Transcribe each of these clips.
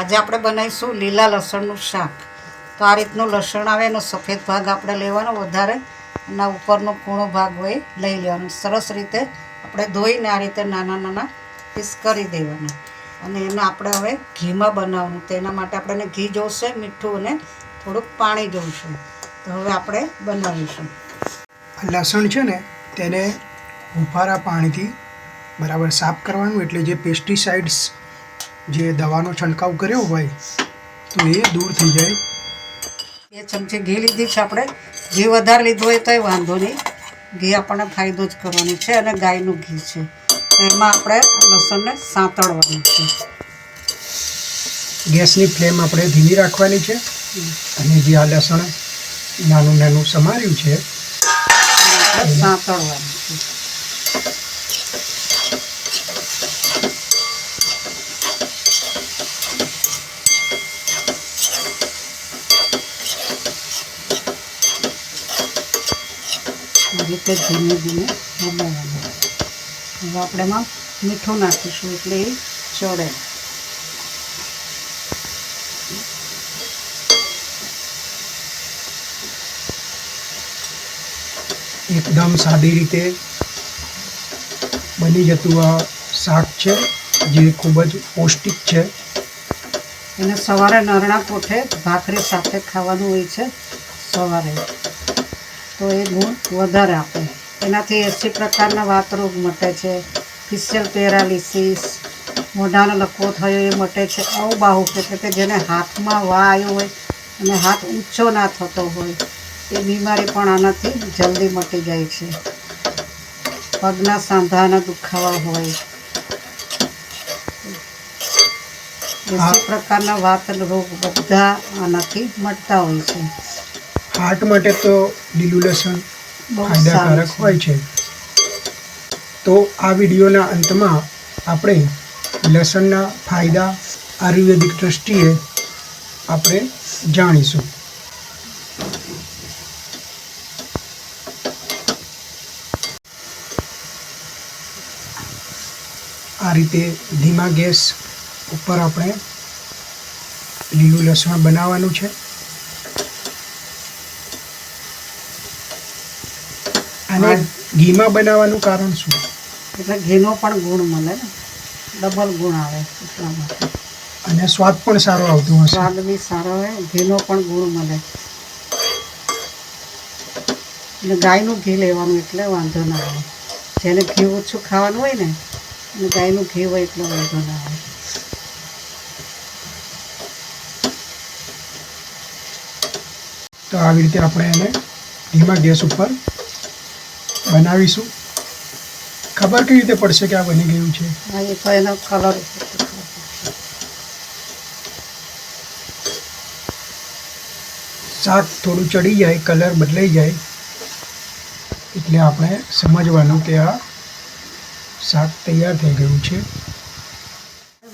આજે આપણે બનાવીશું લીલા લસણનું શાક। તો આ રીતનું લસણ આવે એનો સફેદ ભાગ આપણે લેવાનો વધારે, અને ઉપરનો કૂણો ભાગ હોય લઈ લેવાનો। સરસ રીતે આપણે ધોઈને આ રીતે નાના નાના પીસ કરી દેવાના, અને એને આપણે હવે ઘીમાં બનાવવાનું। તેના માટે આપણને ઘી જોઈશે, મીઠું અને થોડુંક પાણી જોઈશે। તો હવે આપણે બનાવીશું। લસણ છે ને તેને હુંફાળા પાણીથી બરાબર સાફ કરવાનું, એટલે જે પેસ્ટિસાઇડ્સ જે દવાનો છંટકાવ કર્યો હોય તો એ દૂર થઈ જાય। 2 ચમચી ઘી લીધી છે આપણે। ઘી વધારે લીધું હોય તોય વાંધો નહીં, ઘી આપણને ફાયદો જ કરવાની છે, અને ગાયનું ઘી છે। તો એમાં આપણે લસણને સાંતળવાનું છે। ગેસની ફ્લેમ આપણે ધીમી રાખવાની છે, અને જે આ લસણ નાનું નાનું સમાર્યું છે આપણે સાંતળવાનું છે। આ રીતે ધીમે ધીમે દબાવવાનું। હવે આપણે એમાં મીઠું નાખીશું એટલે એ ચડે। એકદમ સાદી રીતે બની જતું આ શાક છે, જે ખૂબ જ પૌષ્ટિક છે। એને સવારે નરણા કોઠે ભાખરી સાથે ખાવાનું હોય છે સવારે, તો એ ગુણ વધારે આપે। એનાથી 80 પ્રકારના વાત રોગ મટે છે। ફિશિયલ પેરાલિસિસ, મોઢાનો લકવો થયો એ મટે છે। અવબાહુ એટલે કે જેને હાથમાં વા આવ્યો હોય અને હાથ ઊંચો ના થતો હોય એ બીમારી પણ આનાથી જલ્દી મટી જાય છે। પગના સાંધાના દુખાવા હોય, 80 પ્રકારના વાત રોગ બધા આનાથી મટતા હોય છે। હાર્ટ માટે તો લીલું લસણ બહુ ફાયદાકારક સારું હોય છે। તો આ વિડીયોના અંતમાં આપણે લસણના ફાયદા આયુર્વેદિક દ્રષ્ટિએ આપણે જાણીશું। આ રીતે ધીમા ગેસ ઉપર આપણે લીલું લસણ બનાવવાનું છે, અને ઘીમાં બનાવવાનું કારણ શું? એટલે ઘીનો પણ ગુણ મળે ને, ડબલ ગુણ આવે એટલા માટે, અને સ્વાદ પણ સારો આવતો હશે। સ્વાદ બી સારો હોય, ઘીનો પણ ગુણ મળે। એટલે ગાયનું ઘી લેવાનું એટલે વાંધો ના આવે। જેને ઘી ઓછું ખાવાનું હોય ને, અને ગાયનું ઘી હોય એટલે વાંધો ના આવે। તો આવી રીતે આપણે એને ધીમા ગેસ ઉપર બનાવીશું। ખબર કેવી રીતે પડશે કે આ બની ગયું છે? હા, એ તો એનો કલર શાક થોડું ચડી જાય, કલર બદલાઈ જાય એટલે આપણે સમજવાનું કે આ શાક તૈયાર થઈ ગયું છે।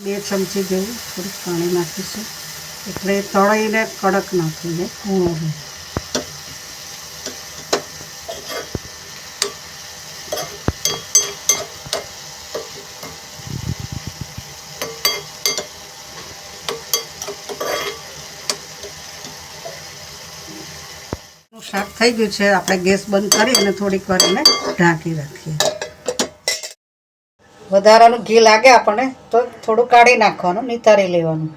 2 ચમચી જેવું થોડું પાણી નાખીશું, એટલે તળીને કડક નાખીને કૂણો રહે। શાક થઈ ગયું છે, આપણે ગેસ બંધ કરી અને થોડીક વાર એને ઢાંકી રાખીએ। વધારાનું ઘી લાગે આપણને તો થોડું કાઢી નાખવાનું, નિતારી લેવાનું।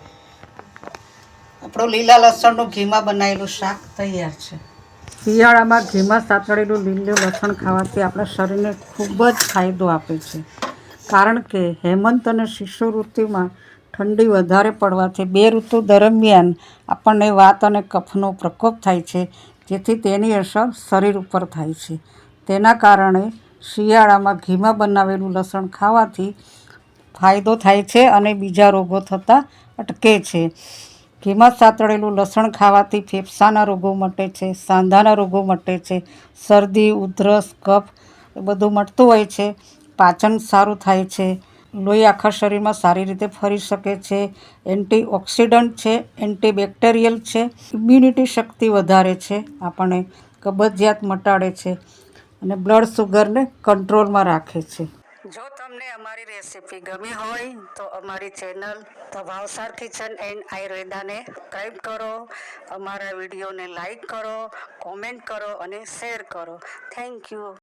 આપણું લીલા લસણનું ઘીમાં બનાવેલું શાક તૈયાર છે। શિયાળામાં ઘીમાં સાતળેલું લીલું લસણ ખાવાથી આપણા શરીરને ખૂબ જ ફાયદો આપે છે, કારણ કે હેમંત અને શિશુ ઋતુમાં ઠંડી વધારે પડવાથી 2 ઋતુ દરમિયાન આપણને વાત અને કફનો પ્રકોપ થાય છે, જેથી તેની અસર શરીર ઉપર થાય છે। તેના કારણે શિયાળામાં ઘીમાં બનાવેલું લસણ ખાવાથી ફાયદો થાય છે, અને બીજા રોગો થતાં અટકે છે। ઘીમાં સાતળેલું લસણ ખાવાથી ફેફસાના રોગો મટે છે, સાંધાના રોગો મટે છે, શરદી, ઉધરસ, કફ એ બધું મટતું હોય છે। પાચન સારું થાય છે, લોહી આખા શરીરમાં સારી રીતે ફરી શકે છે, એન્ટીઓક્સિડન્ટ છે, એન્ટીબેક્ટેરિયલ છે, ઇમ્યુનિટી શક્તિ વધારે છે, આપણને કબજિયાત મટાડે છે, અને બ્લડ શુગરને કંટ્રોલમાં રાખે છે। જો તમને તમને અમારી રેસીપી ગમી હોય તો અમારી channel the Bhavsar kitchen and આયુર્વેદાને સબસ્ક્રાઈબ કરો, અમારા વિડીયોને લાઈક કરો, કોમેન્ટ કરો અને શેર કરો. Thank you.